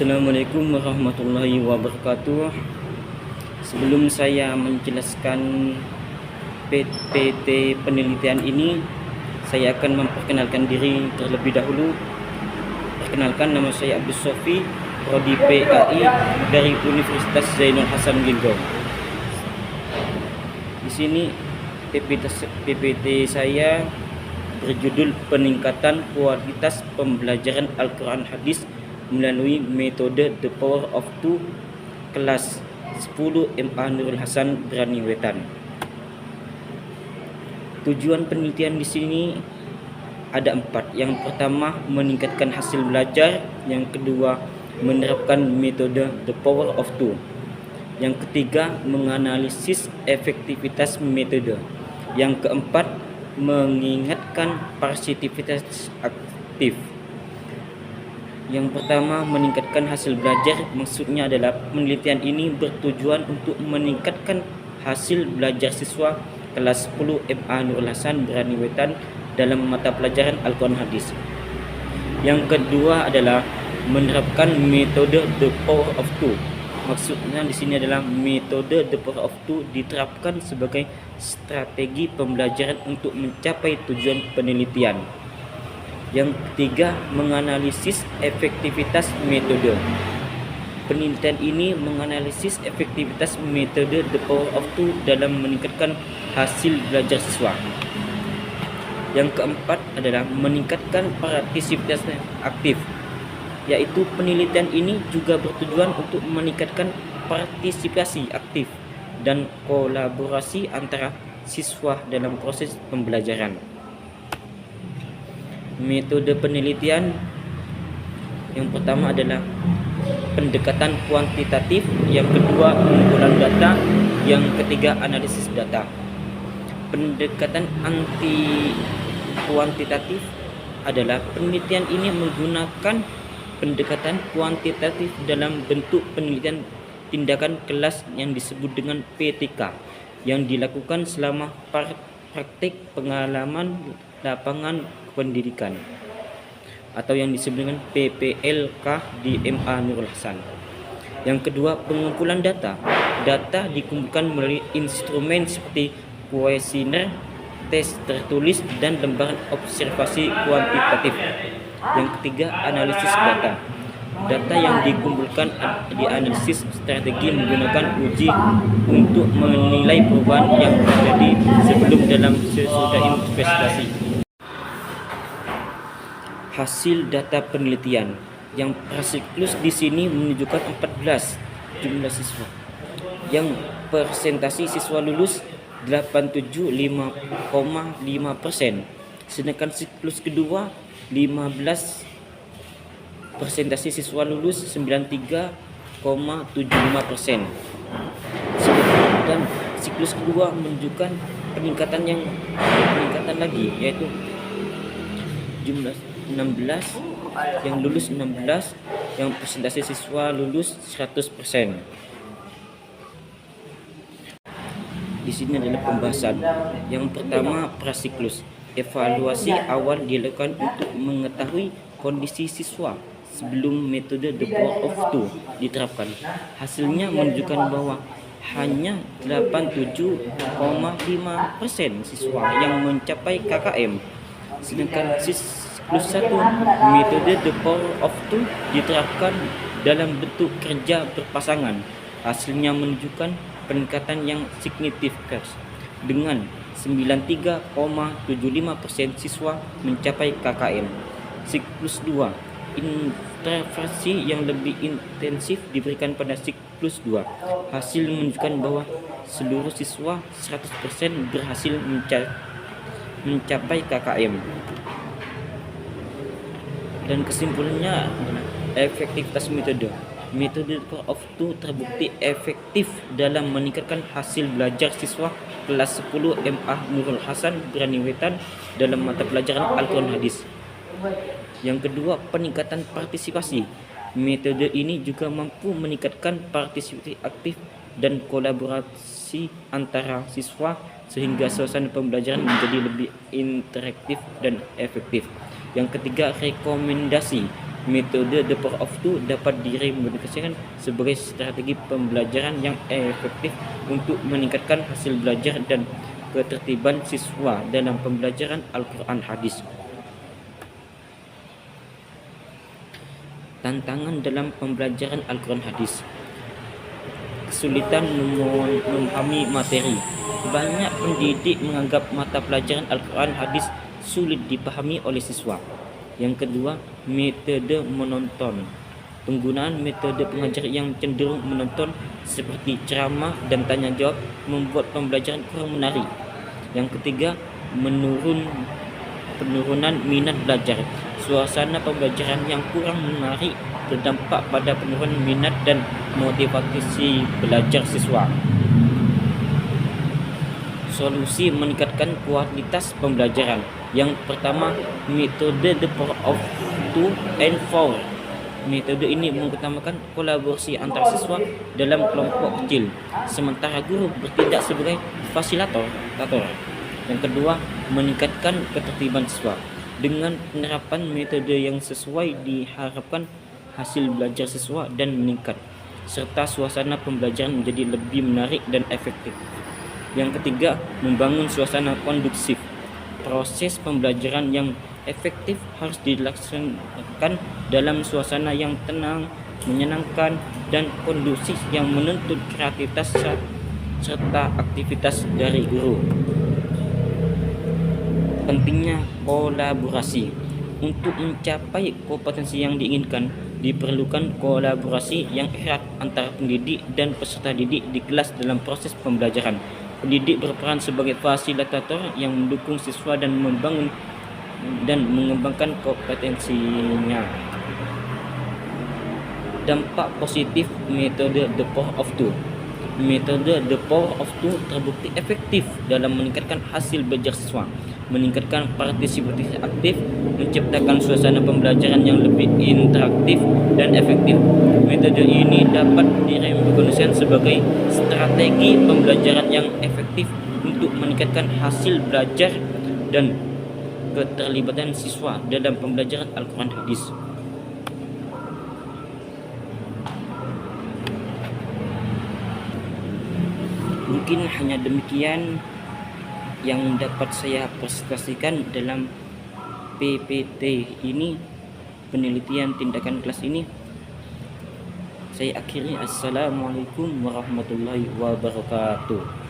Assalamualaikum warahmatullahi wabarakatuh. Sebelum saya menjelaskan PT penelitian ini, saya akan memperkenalkan diri terlebih dahulu. Perkenalkan, nama saya Abdus Sofi, Prodi PAI dari Universitas Zainul Hasan Linggau. Di sini PPT saya berjudul Peningkatan Kualitas Pembelajaran Al-Quran Hadis melalui metode The Power of Two, kelas 10 MA Nurul Hasan Berani Wetan. Tujuan penelitian di sini ada 4. Yang pertama, meningkatkan hasil belajar. Yang kedua, menerapkan metode The Power of Two. Yang ketiga, menganalisis efektivitas metode. Yang keempat, mengingatkan partisipitas aktif. Yang pertama, meningkatkan hasil belajar. Maksudnya adalah penelitian ini bertujuan untuk meningkatkan hasil belajar siswa kelas 10 MA Nurul Hasan Berani Wetan dalam mata pelajaran Al-Quran Hadis. Yang kedua adalah menerapkan metode The Power of Two. Maksudnya di sini adalah metode The Power of Two diterapkan sebagai strategi pembelajaran untuk mencapai tujuan penelitian. Yang ketiga, menganalisis efektivitas metode. Penelitian ini menganalisis efektivitas metode The Power of Two dalam meningkatkan hasil belajar siswa. Yang keempat adalah meningkatkan partisipasi aktif, yaitu penelitian ini juga bertujuan untuk meningkatkan partisipasi aktif dan kolaborasi antara siswa dalam proses pembelajaran. Metode penelitian yang pertama adalah pendekatan kuantitatif, yang kedua pengumpulan data, yang ketiga analisis data. Pendekatan anti kuantitatif adalah penelitian ini menggunakan pendekatan kuantitatif dalam bentuk penelitian tindakan kelas yang disebut dengan PTK, yang dilakukan selama praktik pengalaman lapangan pendidikan, atau yang disebut dengan PPLK di MA Nurul Hasan. Yang kedua, pengumpulan data. Data dikumpulkan melalui instrumen seperti kuesioner, tes tertulis, dan lembaran observasi kuantitatif. Yang ketiga, analisis data. Data yang dikumpulkan dianalisis strategi menggunakan uji untuk menilai perubahan yang terjadi sebelum dalam sesudah investasi. Hasil data penelitian yang prasiklus di sini menunjukkan 14 jumlah siswa. Yang persentasi siswa lulus 87,5%. Sedangkan siklus kedua 15 persentasi siswa lulus 93,75%. Dan siklus kedua menunjukkan peningkatan lagi, yaitu jumlah 16 yang lulus 16, yang persentase siswa lulus 100%. Di sini adalah pembahasan. Yang pertama, prasiklus. Evaluasi awal dilakukan untuk mengetahui kondisi siswa sebelum metode The Power of Two diterapkan. Hasilnya menunjukkan bahwa hanya 87,5% siswa yang mencapai KKM. Sedangkan siklus 1, metode The Power of Two diterapkan dalam bentuk kerja berpasangan. Hasilnya menunjukkan peningkatan yang signifikan dengan 93,75% siswa mencapai KKM. Siklus 2, intervensi yang lebih intensif diberikan pada siklus 2. Hasil menunjukkan bahwa seluruh siswa 100% berhasil mencapai KKM. Dan kesimpulannya, efektivitas metode. Metode Power of Two terbukti efektif dalam meningkatkan hasil belajar siswa kelas 10 MA Nurul Hasan Berani Wetan dalam mata pelajaran Al-Quran Hadis. Yang kedua, peningkatan partisipasi. Metode ini juga mampu meningkatkan partisipasi aktif dan kolaborasi antara siswa sehingga suasana pembelajaran menjadi lebih interaktif dan efektif. Yang ketiga, rekomendasi. metode The Power of Two dapat direkomendasikan sebagai strategi pembelajaran yang efektif untuk meningkatkan hasil belajar dan ketertiban siswa dalam pembelajaran Al-Quran Hadis. Tantangan dalam pembelajaran Al-Quran Hadis. Kesulitan memahami materi. Banyak pendidik menganggap mata pelajaran Al-Quran Hadis sulit dipahami oleh siswa. Yang kedua, metode menonton. Penggunaan metode pengajar yang cenderung menonton seperti ceramah dan tanya jawab membuat pembelajaran kurang menarik. Yang ketiga, penurunan minat belajar. Suasana pembelajaran yang kurang menarik berdampak pada penurunan minat dan motivasi belajar siswa. Solusi meningkatkan kualitas pembelajaran. Yang pertama, metode The Power of Two and Four. Metode ini mengutamakan kolaborasi antar siswa dalam kelompok kecil, sementara guru bertindak sebagai fasilitator. Yang kedua, meningkatkan ketertiban siswa. Dengan penerapan metode yang sesuai diharapkan hasil belajar siswa dan meningkat, serta suasana pembelajaran menjadi lebih menarik dan efektif. Yang ketiga, membangun suasana kondusif. Proses pembelajaran yang efektif harus dilaksanakan dalam suasana yang tenang, menyenangkan, dan kondusif yang menuntut kreativitas serta aktivitas dari guru. Pentingnya kolaborasi. Untuk mencapai kompetensi yang diinginkan, diperlukan kolaborasi yang erat antara pendidik dan peserta didik di kelas dalam proses pembelajaran. Pendidik berperan sebagai fasilitator yang mendukung siswa dan membangun dan mengembangkan kompetensinya. Dampak positif metode The Power of Two. Metode The Power of Two terbukti efektif dalam meningkatkan hasil belajar siswa, meningkatkan partisipasi aktif, menciptakan suasana pembelajaran yang lebih interaktif dan efektif. Metode ini dapat direkomendasikan sebagai strategi pembelajaran yang efektif untuk meningkatkan hasil belajar dan keterlibatan siswa dalam pembelajaran Al-Quran Hadis. Mungkin hanya demikian yang dapat saya presentasikan dalam PPT ini, penelitian tindakan kelas ini. Saya akhiri. Assalamualaikum warahmatullahi wabarakatuh.